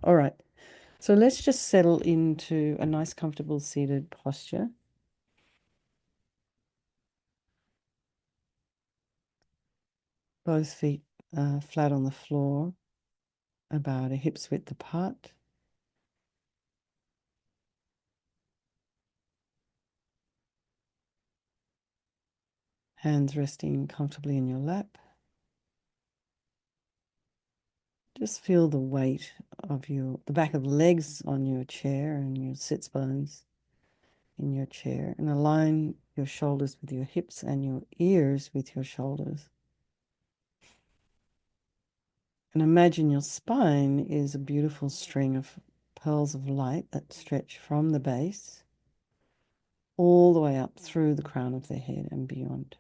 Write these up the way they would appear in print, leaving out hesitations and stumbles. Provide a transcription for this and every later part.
All right. So let's just settle into a nice, comfortable seated posture. Both feet flat on the floor, about a hip's width apart. Hands resting comfortably in your lap. Just feel the weight of the back of the legs on your chair and your sits bones in your chair, and align your shoulders with your hips and your ears with your shoulders. And imagine your spine is a beautiful string of pearls of light that stretch from the base all the way up through the crown of the head and beyond.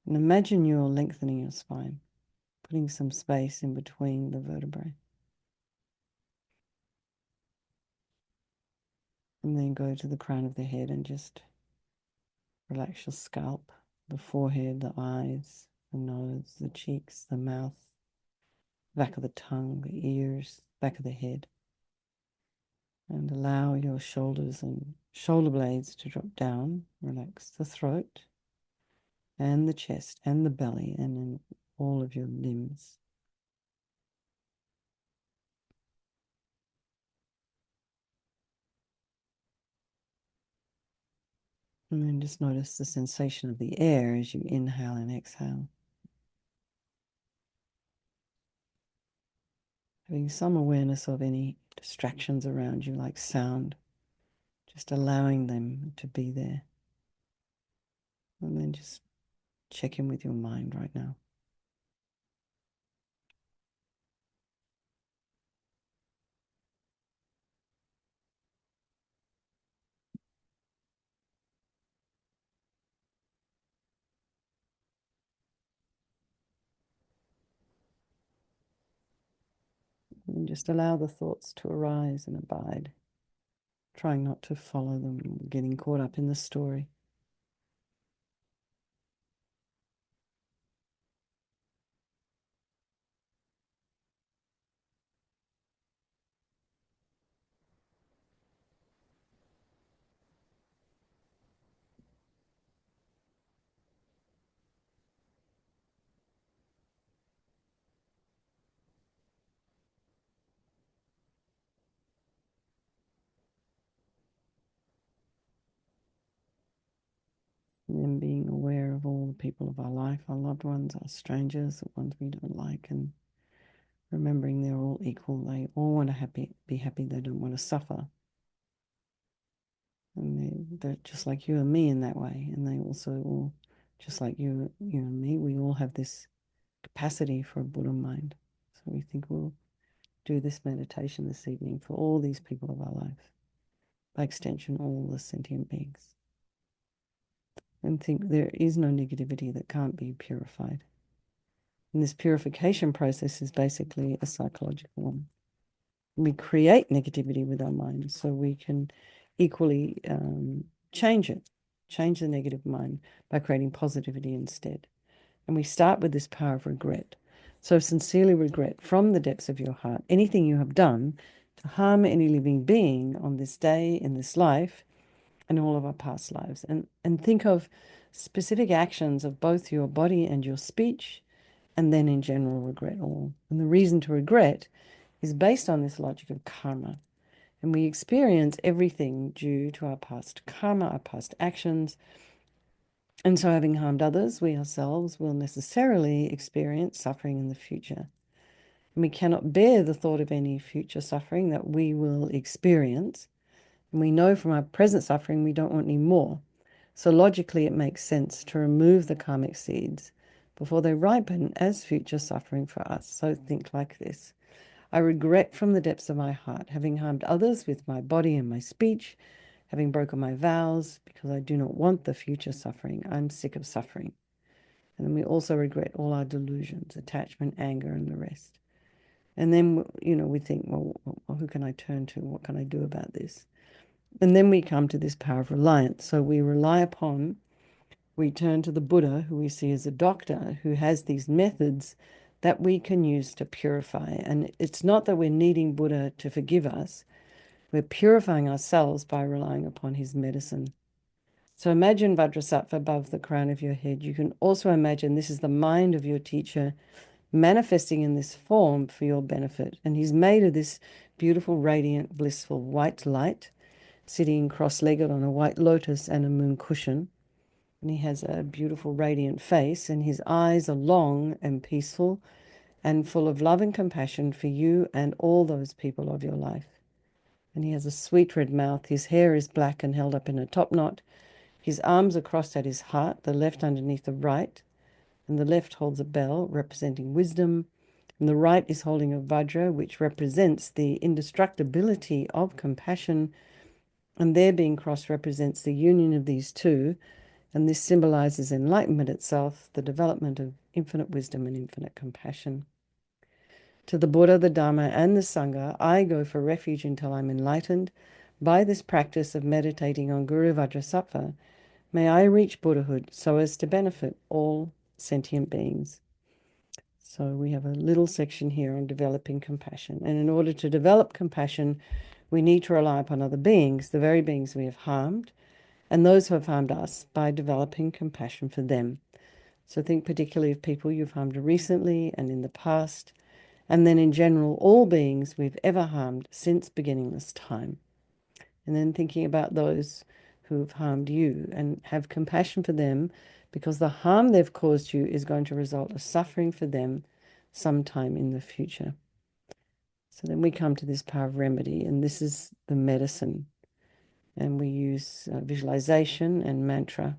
And imagine you're lengthening your spine, putting some space in between the vertebrae. And then go to the crown of the head and just relax your scalp, the forehead, the eyes, the nose, the cheeks, the mouth, back of the tongue, the ears, back of the head. And allow your shoulders and shoulder blades to drop down. Relax the throat and the chest and the belly and in all of your limbs. And then just notice the sensation of the air as you inhale and exhale. Having some awareness of any distractions around you, like sound, just allowing them to be there. And then just check in with your mind right now. And just allow the thoughts to arise and abide, trying not to follow them, getting caught up in the story. And then being aware of all the people of our life, our loved ones, our strangers, the ones we don't like, and remembering they're all equal. They all want to be happy. They don't want to suffer. And they're just like you and me in that way. And they also all, just like you and me, we all have this capacity for a Buddha mind. So we think we'll do this meditation this evening for all these people of our life. By extension, all the sentient beings. And think there is no negativity that can't be purified. And this purification process is basically a psychological one. We create negativity with our minds so we can equally change the negative mind by creating positivity instead. And we start with this power of regret. So sincerely regret from the depths of your heart anything you have done to harm any living being on this day, in this life, and all of our past lives. And think of specific actions of both your body and your speech, and then in general regret all. And the reason to regret is based on this logic of karma. And we experience everything due to our past karma, our past actions. And so having harmed others, we ourselves will necessarily experience suffering in the future. And we cannot bear the thought of any future suffering that we will experience. And we know from our present suffering we don't want any more. So logically, it makes sense to remove the karmic seeds before they ripen as future suffering for us. So think like this. I regret from the depths of my heart having harmed others with my body and my speech, having broken my vows, because I do not want the future suffering. I'm sick of suffering. And then we also regret all our delusions, attachment, anger, and the rest. And then, we think, well, who can I turn to? What can I do about this? And then we come to this power of reliance. So we turn to the Buddha, who we see as a doctor, who has these methods that we can use to purify. And it's not that we're needing Buddha to forgive us, we're purifying ourselves by relying upon his medicine. So imagine Vajrasattva above the crown of your head. You can also imagine this is the mind of your teacher manifesting in this form for your benefit. And he's made of this beautiful, radiant, blissful white light, sitting cross-legged on a white lotus and a moon cushion. And he has a beautiful, radiant face, and his eyes are long and peaceful and full of love and compassion for you and all those people of your life. And he has a sweet red mouth. His hair is black and held up in a top knot. His arms are crossed at his heart, the left underneath the right, and the left holds a bell representing wisdom, and the right is holding a vajra, which represents the indestructibility of compassion, and their being crossed represents the union of these two, and this symbolizes enlightenment itself, the development of infinite wisdom and infinite compassion. To the Buddha, the Dharma, and the Sangha, I go for refuge until I'm enlightened. By this practice of meditating on Guru Vajrasattva, may I reach Buddhahood so as to benefit all sentient beings. So we have a little section here on developing compassion. And in order to develop compassion, we need to rely upon other beings, the very beings we have harmed, and those who have harmed us, by developing compassion for them. So think particularly of people you've harmed recently and in the past, and then in general, all beings we've ever harmed since beginningless time. And then thinking about those who've harmed you and have compassion for them, because the harm they've caused you is going to result in suffering for them sometime in the future. So then we come to this power of remedy, and this is the medicine. And we use visualization and mantra.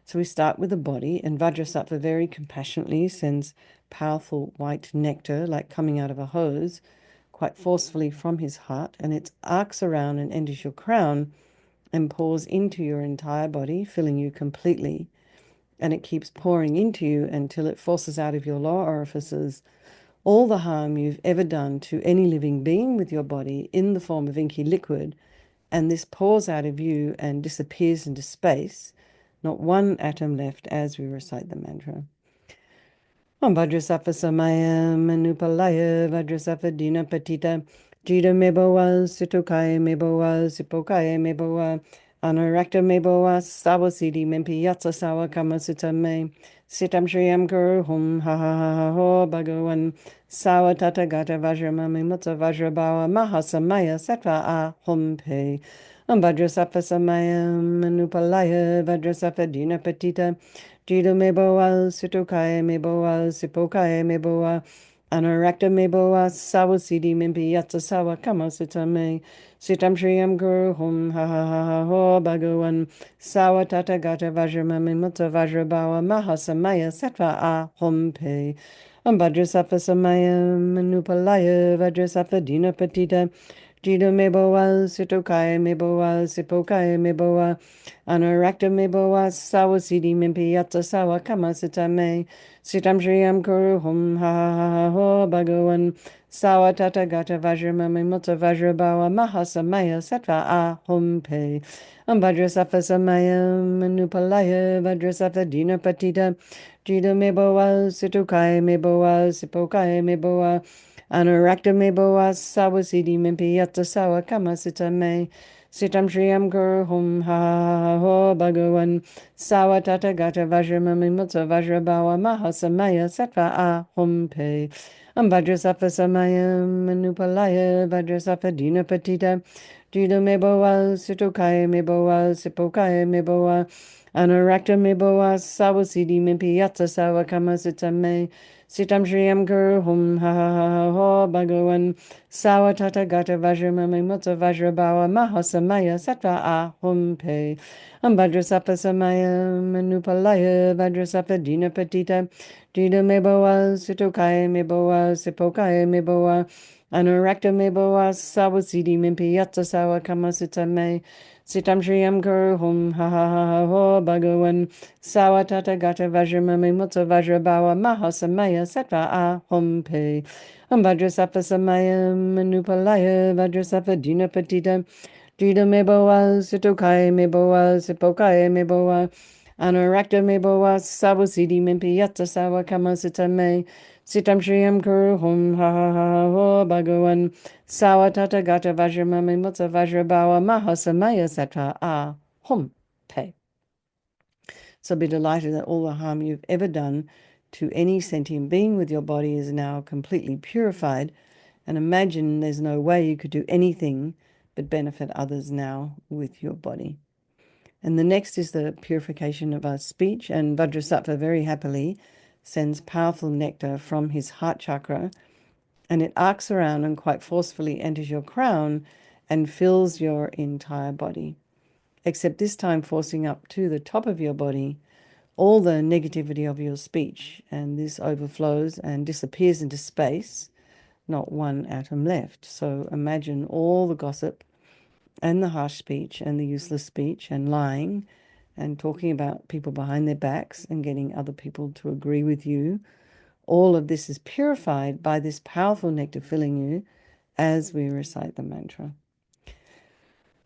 So we start with the body, and Vajrasattva very compassionately sends powerful white nectar, like coming out of a hose, quite forcefully from his heart, and it arcs around and enters your crown and pours into your entire body, filling you completely. And it keeps pouring into you until it forces out of your lower orifices all the harm you've ever done to any living being with your body in the form of inky liquid. And this pours out of you and disappears into space, not one atom left as we recite the mantra. Om Vajrasattva Samaya Manupalaya Vajrasattva Dina Patita Jita Meboa Situkaya Meboa Sipokaya Meboa Anarakta Meboa Sawasidi Mempi Yatsa Sawa Kamasutta Me Sitam Shriyam Guru Hum Ha Ha Ha Ha Ho Bhagavan Sawa Tata Gata Vajramami Mutta Vajrabawa Mahasamaya Sattva A Hum Pe Vajrasattva Samaya Manupalaya Vajrasattva Dina Patita Jita Meboa Situkaya Meboa Sipokaya Meboa Anarakta Meboa Sawasidi Mimpi Yatsa Sawa Kamasutta Me Sitam Shriyam Guru Hum Ha Ha Ha Ha Ho Bhagavan Sawa Tata Gata Vajramami Mutta Vajrabawa Mahasamaya Sattva A Hum Pe Vajrasattva Samaya Manupalaya Vajrasattva Dina Patita Jita Meboa Situkaya Meboa Sipokaya Meboa Anarakta Meboa Sawasidi Mimpi Yatsa Sawa Kamasutta Me Sitam Shriyam Guru Hum Ha Ha Ha Ha Ho Bhagavan Sawa Tata Gata Vajramami Mutta Vajrabawa Mahasamaya Sattva A Hum Pe Vajrasattva Samaya Manupalaya Vajrasattva Dina Patita Jita Meboa Situkaya Meboa Sipokaya Meboa Anarakta Meboa Sawasidi Mimpi Yatsa Sawa Kamasutta Me Sitam Shriyam Guru Hum Ha Ha Ha Ho Bhagavan Sawa Tata Gata Vajramami Mutta Vajrabawa Mahasamaya Sattva A Hum Pe Vajrasattva Samaya Manupalaya Vajrasattva Dina Patita Jita Meboa Situkaya Meboa Sipokaya Meboa Anarakta Meboa Sawasidi Mimpi Yatsa Sawa Kamasutta Me Sitam Shriyam Guru Hum Ha Ha Ha Ha Ho Bhagavan Sawa Tata Gata Vajramami Mutta Vajrabawa Mahasamaya Sattva A Hum Pe Vajrasattva Samaya Manupalaya Vajrasattva Dina Patita Jita Meboa Situkaya Meboa Sipokaya Meboa Anarakta Meboa Sawasidi Mimpi Yatsa Sawa Kamasutta Me Sitam Shriyam Guru Hum Ha Ha Ha Ha Ho Bhagavan Sawa Tata Gata Vajramami Mutta Vajrabawa Mahasamaya Sattva A Hum Pe Vajrasattva Samaya Manupalaya Vajrasattva Dina Patita Jita Meboa Situkaya Meboa Sipokaya Meboa Anurakta me boa sabu sidi mimpi yatsa sawa kama sita me. Sitam shriyam kuru hum ha ha ha ho bhagavan. Sawa tata gata vajra mami mutsa vajra bawa maha samaya sattva a hum pe. So be delighted that all the harm you've ever done to any sentient being with your body is now completely purified. And imagine there's no way you could do anything but benefit others now with your body. And the next is the purification of our speech. And Vajrasattva very happily sends powerful nectar from his heart chakra, and it arcs around and quite forcefully enters your crown and fills your entire body. Except this time forcing up to the top of your body all the negativity of your speech. And this overflows and disappears into space, not one atom left. So imagine all the gossip and the harsh speech and the useless speech and lying and talking about people behind their backs and getting other people to agree with you. All of this is purified by this powerful nectar filling you as we recite the mantra.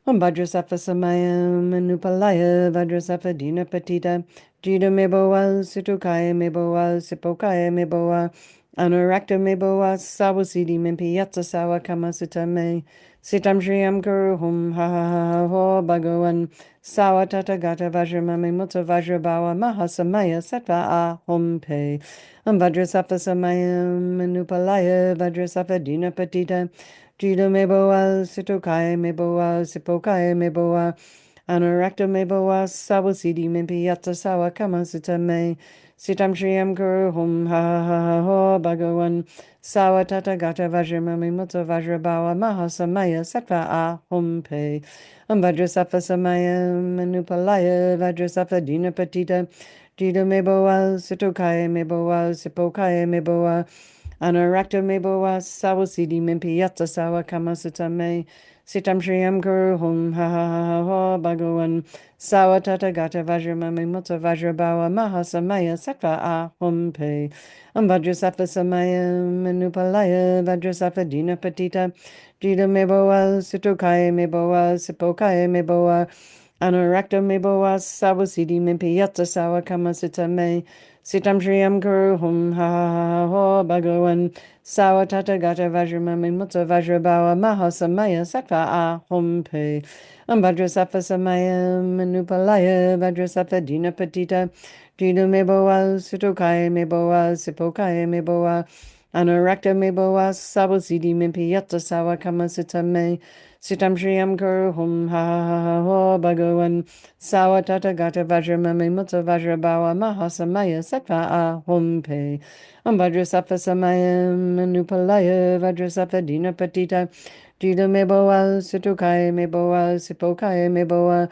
Om Vajrasattva Samayam Anupalaya Vajrasattva Dina Patita Jida Meboa Situkaya Meboa Sipokaya Meboa Anurakta Meboa Sawasidi Mimpi Yatsa Sawa Kamasita Me Sitam Shriyam Guru Hum Ha Ha Ha Ho Bhagavan Sawa Tata Gata Vajramami Mutta Vajrabawa Mahasamaya Sattva A Hum Pe Om Vajrasattva Samayam Anupalaya Vajrasattva Dina Patita Jida meboa, sitokaya meboa, sipokaya meboa, anurakta meboa, sawasidi mimpi yatsa sawa kama sita me, sitam shriyam guru hum ha ha ha ho bhagavan, sawa tata gata vajramami mutta vajrabawa mahasamaya sattva a hum pe, vajrasattva samayam manupalaya, vajrasattva dina patita, jida meboa, sitokaya meboa, sipokaya meboa, Anurakta meboa sawasidi mimpi yatsa sawa kamasita me sitam shriyam guru hum ha ha ha ha ho bhagavan sawa tata gata vajramami mutta vajrabawa mahasamaya sattva a hum pe vajrasattva samaya manupalaya vajrasattva dina patita jida meboa sitokaya meboa sipokaya meboa Anurakta meboa sawasidi mimpi yatsa sawa kamasita me Sitam Shriyam Guru Hum Ha Ha Ha Ho Bhagavan Sawa Tata Gata Vajramami Mutta Vajrabawa Mahasamaya Sattva A Hum Pe Vajrasattva Samaya Manupalaya Vajrasattva Dina Patita Jida Meboa Sutokaya Meboa Sipokaya Meboa Anurakta Meboa Sawasidi Mimpi Yatsa Sawa Kamasita Me Sitam Shriyam Guru Hum Ha Ha Ha Ho Bhagavan Sawa Tata Gata Vajramami Mutta Vajrabawa Mahasamaya Sattva A Hum Pe Vajrasattva Samaya Manupalaya Vajrasattva Dina Patita Jida Meboa Situkaya Meboa Sipokaya Meboa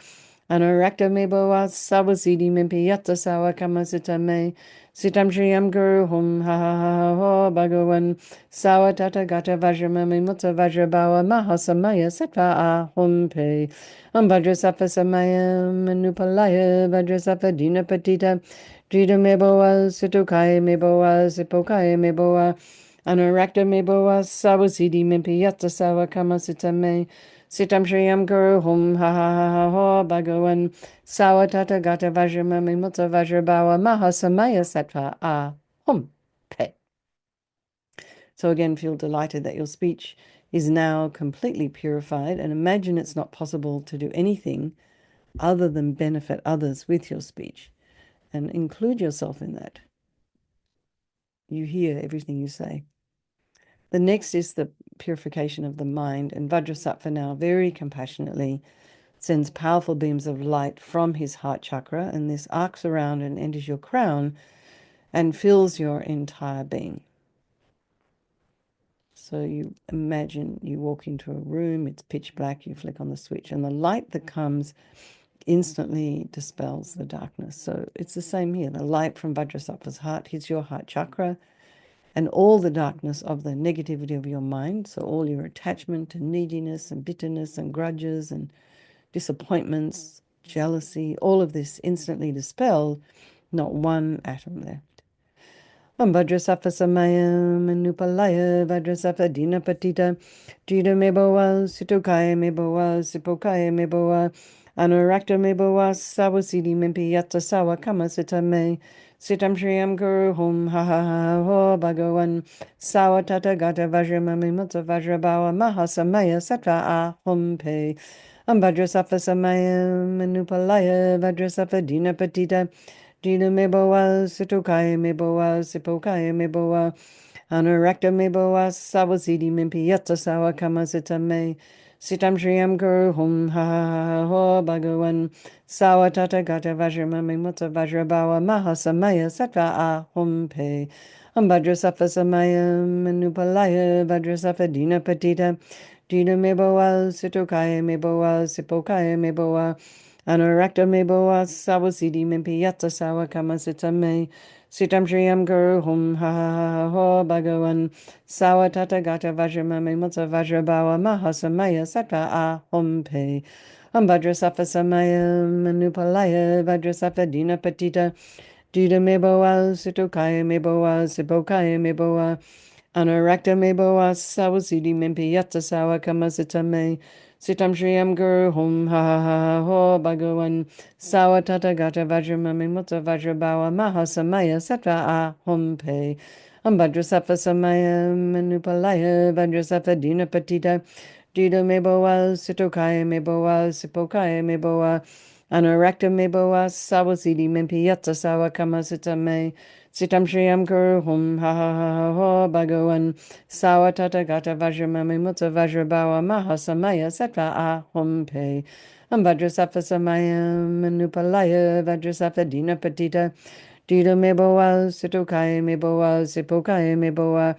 Anurakta Meboa Sawasidi Mimpi Yatsa Sawa Kamasita Me Sitam Shriyam Guru Hum Ha Ha Ha Ho Bhagavan Sawa Tata Gata Vajramami Mutta Vajrabawa Mahasamaya Sattva A Hum Pe Vajrasattva Samaya Manupalaya Vajrasattva Dina Patita Jida Meboa Situkaya Meboa Sipokaya Meboa Anurakta Meboa Sawasidi Mimpi Yatsa Sawa Kamasita Me Sitam Shriyam Guru Hum Ha Ha Ha Ha Ho Bhagavan Sawa Tata Gata Vajramami Mutta Vajrabawa Mahasamaya Sattva A Hum Pe. So again, feel delighted that your speech is now completely purified, and imagine it's not possible to do anything other than benefit others with your speech, and include yourself in that. You hear everything you say. The next is the purification of the mind, and Vajrasattva now very compassionately sends powerful beams of light from his heart chakra, and this arcs around and enters your crown and fills your entire being. So you imagine you walk into a room, it's pitch black, you flick on the switch, and the light that comes instantly dispels the darkness. So it's the same here. The light from Vajrasattva's heart hits your heart chakra, and all the darkness of the negativity of your mind, so all your attachment to neediness and bitterness and grudges and disappointments, jealousy, all of this instantly dispelled, not one atom left. Vajrasattva Samaya Manupalaya Vajrasattva Dina Patita Jida Meboa Sitokaya Meboa Sipokaya Meboa Anurakta me boa sawasidi mimpi yatta sawa kama sita me. Sitam Shriyam Guru Hum Ha Ha Ha Ho Bhagavan Sawa Tata Gata Vajramami Mutta Vajrabawa Mahasamaya Sattva Ahum Pe Ambhadrasafa Samaya Manupalaya Vajrasafa Dina Patita Dina Meboa Situkaya Meboa Sipokaya Meboa Anurakta Meboa Sawasidi Mimpi Yatta Sawa Kamasita Me Sitam Shriyam Guru Hum Ha Ha Ha Ho Bhagavan Sawa Tata Gata Vajramami Mutta Vajrabawa Mahasamaya Sattva Ahum Pe Ambhadrasafa Samaya Manupalaya Vajrasafa Dina Patita Dina Meboa Situkaya Meboa Sipokaya Meboa Anurakta Meboa Sawasidi Mimpi Yatta Sawa Kamasita Me Sitam Shriyam Guru Hum Ha Ha Ha Ho Bhagavan Sawa Tata Gata Vajramami Mutta Vajrabawa Mahasamaya Sattva Ahum Pe Ambhadrasafa Samaya Manupalaya Vajrasafa Dina Patita Dida Meboa Situkaya Meboa Sipokaya Meboa Anurakta Meboa Sawasidi Mimpi Yatta Sawa Kamasita Me Sitam Shriyam Guru Hum Ha Ha Ha Ho Bhagavan Sawa Tata Gata Vajramami Mutta Vajrabawa Mahasamaya Sattva Ahum Pe Ambhadrasafa Samaya Manupalaya Vajrasafa Dina Patita Dida Meboa Sitokaya Meboa Sipokaya Meboa Anurakta Meboa Sawasidi Mimpi Yatta Sawa Kamasita Me Sitam Shriyam Guru Hum Ha Ha Ha Ha Ho Bhagavan Sawa Tata Gata Vajramami Mutta Vajrabawa Mahasamaya Sattva Ahum Pe Ambhadrasafa Samaya Manupalaya Vajrasafa Dina Patita Dida Meboa Sitokaya Meboa Sipokaya Meboa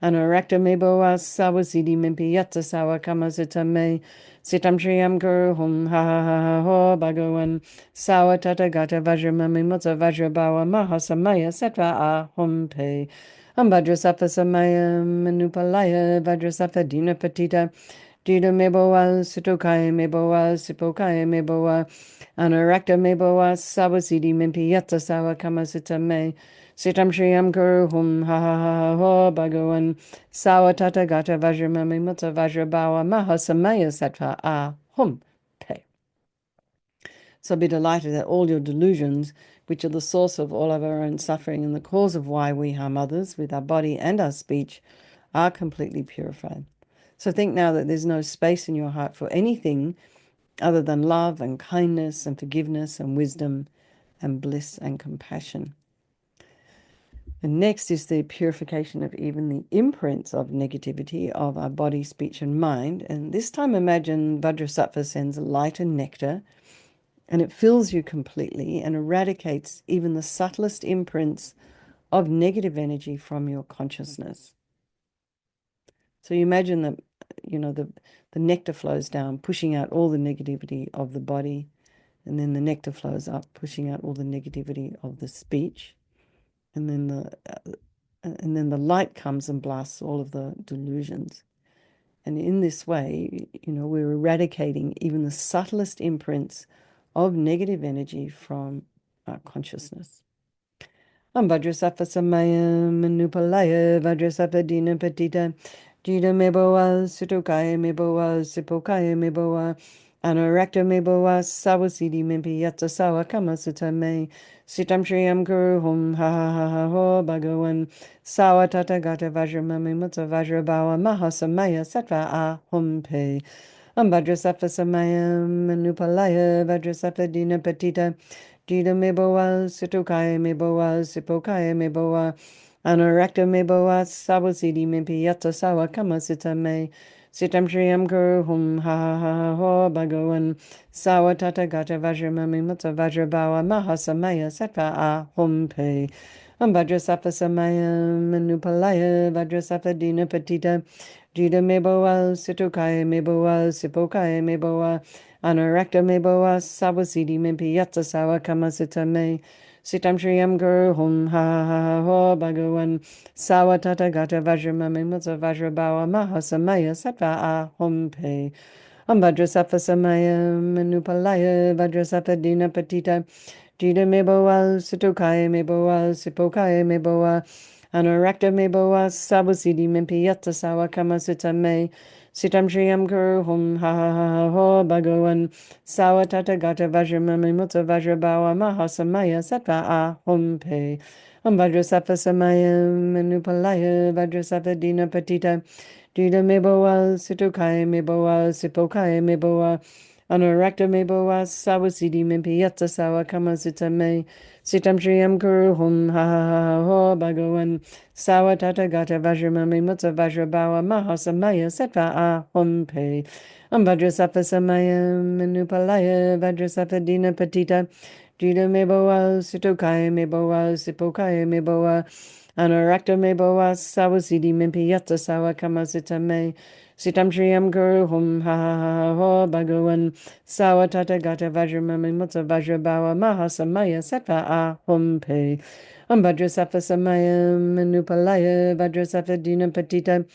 Anurakta Meboa Sawasidi Mimpi Yatta Sawa Kamasita Me Sitam Shriyam Guru Hum Ha Ha Ha Ha Ho Bhagavan Sawa Tata Gata Vajramami Mutta Vajrabawa Mahasamaya Sattva Ahum Pe Ambhadrasafa Samaya Manupalaya Vajrasafa Dina Patita Dida Meboa Sitokaya Meboa Sipokaya Meboa Anurakta Meboa Sawasidi Mimpi Yatta Sawa Kamasita Me Sitam Shriyam Guru Hum Ha Ha Ha Ha Ho Bhagavan Sawa Tata Gata Vajramami Mutta Vajrabawa Mahasamaya Sattva Ahum Pe. So be delighted that all your delusions, which are the source of all of our own suffering and the cause of why we harm others with our body and our speech, are completely purified. So think now that there's no space in your heart for anything other than love and kindness and forgiveness and wisdom and bliss and compassion. And next is the purification of even the imprints of negativity of our body, speech, and mind. And this time imagine Vajrasattva sends light and nectar, and it fills you completely and eradicates even the subtlest imprints of negative energy from your consciousness. So you imagine that, the nectar flows down, pushing out all the negativity of the body, and then the nectar flows up, pushing out all the negativity of the speech, and then the light comes and blasts all of the delusions. And in this way, we're eradicating even the subtlest imprints of negative energy from our consciousness. Vajrasattva Samaya Manupalaya Vajrasattva Dina Patita Jida Meboa Sutokaya Meboa Sipokaya Meboa Anurakta Meboa Sawasidi Mimpi Yatta Sawa Kamasutta Me Sitam Shriyam Guru Hum Ha Ha Ha Ha Ho Bhagavan Sawa Tata Gata Vajramami Mutta Vajrabawa Mahasamaya Sattva Ahum Pe Vajrasattva Samaya Manupalaya Vajrasattva Dina Patita Dida Meboa Sitokaya Meboa Sipokaya Meboa Anurakta Meboa Sawasidi Mimpi Yatta Sawa Kamasita Me Sitam Shriyam Guru Hum Ha Ha Ha Ha Ho Bhagavan Sawa Tata Gata Vajramami Mutta Vajrabawa Mahasamaya Sattva Ahum Pe Vajrasattva Samaya Manupalaya Vajrasattva Dina Patita Jida Meboa Sitokaya Meboa Sipokaya Meboa Anurakta Meboa Sawasidi Mimpi Yatta Sawa Kamasita Me Sitam Shriyam Guru Hum Ha Ha Ha Ha Ho Bhagavan Sawa Tata Gata Vajramami Mutta Vajrabawa Mahasamaya Sattva Ahum Pe Vajrasattva Samaya Manupalaya Vajrasattva Dina Patita Jida Meboa Sitokaya Meboa Sipokaya Meboa Anurakta me boa sabusidi mimpi yatta sawa kama sita me. Sitam Shriyam Guru Hum Ha Ha Ha Ha Ho Bhagavan Sawa Tata Gata Vajramami Mutta Vajrabawa Mahasamaya Sattva Ahum Pe Vajra Sattva Samayam Manupalaya Vajra Sattva Dina Patita Dida Meboa Situkai Meboa Sipokai Meboa Anurakta Meboa Sawasidi Mimpi Yatta Sawa Kama Sita Me Sitam Shriyam Guru Hum Ha Ha Ha Ha Ho Bhagavan Sawa Tata Gata Vajramami Mutta Vajrabawa Mahasamaya Sattva Ahum Pe Vajrasattva Samayam Manupalaya Vajrasattva Dina Patita Jida Meboa Situkai Meboa Sipokai Meboa Anurakta Meboa Sawasidi Mimpi Yatta Sawa Kama Sita Me Sitam Shriyam Guru Hum Ha Ha Ha Ha Ho Bhagavan Sawa Tata Gata Vajramami Mutta Vajrabawa Mahasamaya Sattva Ahum Pe Vajrasattva Samayam Manupalaya Vajrasattva Dina Patita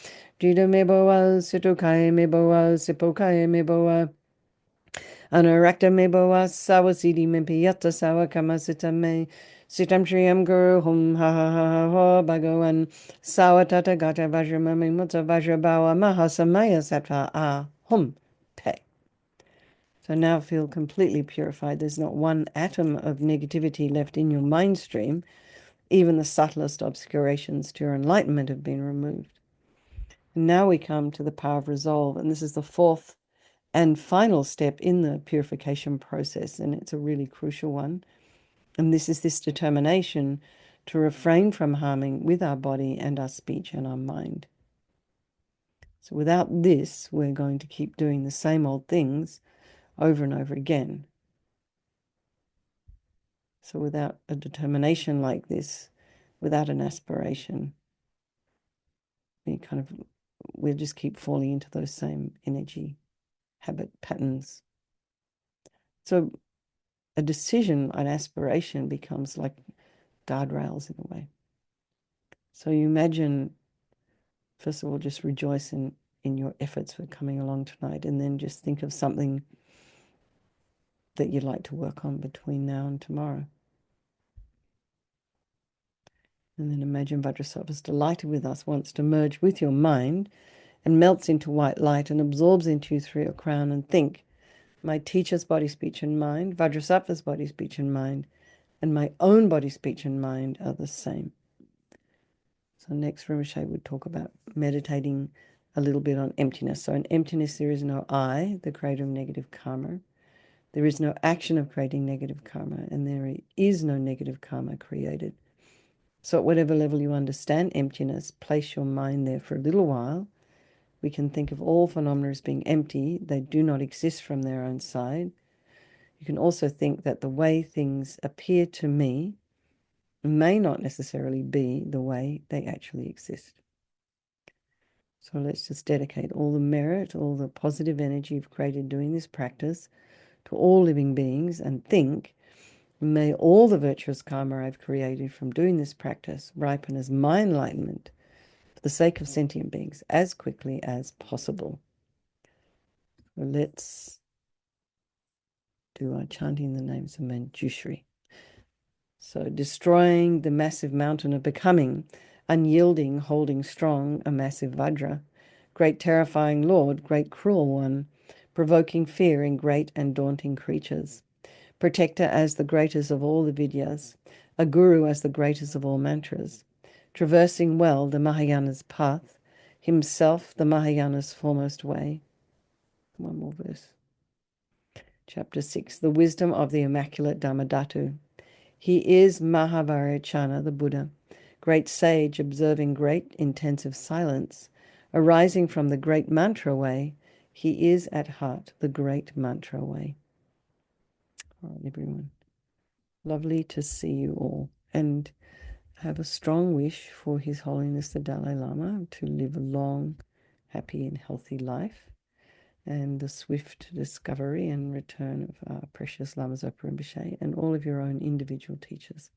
Jida Meboa Situkai Meboa Sipokai Meboa Anurakta Meboa Sawasidi Mimpi Yatta Sawa Kama Sita Me Sitam Shriyam Guru Hum Ha Ha Ha Ha Ho Bhagavan Sawa Tata Gata Vajramami Mutta Vajrabawa Mahasamaya Sattva Ahum Pe. So now feel completely purified. There's not one atom of negativity left in your mind stream. Even the subtlest obscurations to your enlightenment have been removed. And now we come to the power of resolve, and this is the fourth and final step in the purification process, and it's a really crucial one. And this is this determination to refrain from harming with our body and our speech and our mind. So without this, we're going to keep doing the same old things over and over again. So without a determination like this, without an aspiration, we'll just keep falling into those same energy habit patterns. So a decision, an aspiration becomes like guardrails in a way. So you imagine, first of all, just rejoice in your efforts for coming along tonight, and then just think of something that you'd like to work on between now and tomorrow. And then imagine Vajrasattva is delighted with us, wants to merge with your mind and melts into white light and absorbs into you through your crown, and think, my teacher's body, speech, and mind, Vajrasattva's body, speech, and mind, and my own body, speech, and mind are the same. So next, Rinpoche would talk about meditating a little bit on emptiness. So in emptiness, there is no I, the creator of negative karma. There is no action of creating negative karma, and there is no negative karma created. So at whatever level you understand emptiness, place your mind there for a little while. We can think of all phenomena as being empty. They do not exist from their own side. You can also think that the way things appear to me may not necessarily be the way they actually exist. So let's just dedicate all the merit, all the positive energy you've created doing this practice to all living beings, and think, may all the virtuous karma I've created from doing this practice ripen as my enlightenment for the sake of sentient beings as quickly as possible. So let's do our chanting the names of Manjushri. So destroying the massive mountain of becoming, unyielding, holding strong, a massive Vajra, great terrifying Lord, great cruel one, provoking fear in great and daunting creatures, protector as the greatest of all the Vidyas, a guru as the greatest of all mantras, traversing well the Mahayana's path, himself the Mahayana's foremost way. One more verse. Chapter 6, the wisdom of the Immaculate Dhammadhatu. He is Mahavarachana, the Buddha, great sage observing great intensive silence, arising from the great mantra way. He is at heart the great mantra way. All right, everyone. Lovely to see you all, and have a strong wish for His Holiness the Dalai Lama to live a long, happy and healthy life, and the swift discovery and return of our precious Lama Zopa Rinpoche and all of your own individual teachers.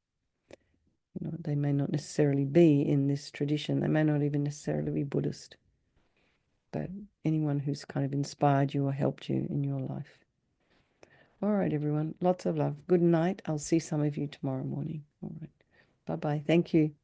You know, they may not necessarily be in this tradition. They may not even necessarily be Buddhist. But anyone who's kind of inspired you or helped you in your life. All right, everyone. Lots of love. Good night. I'll see some of you tomorrow morning. All right. Bye-bye. Thank you.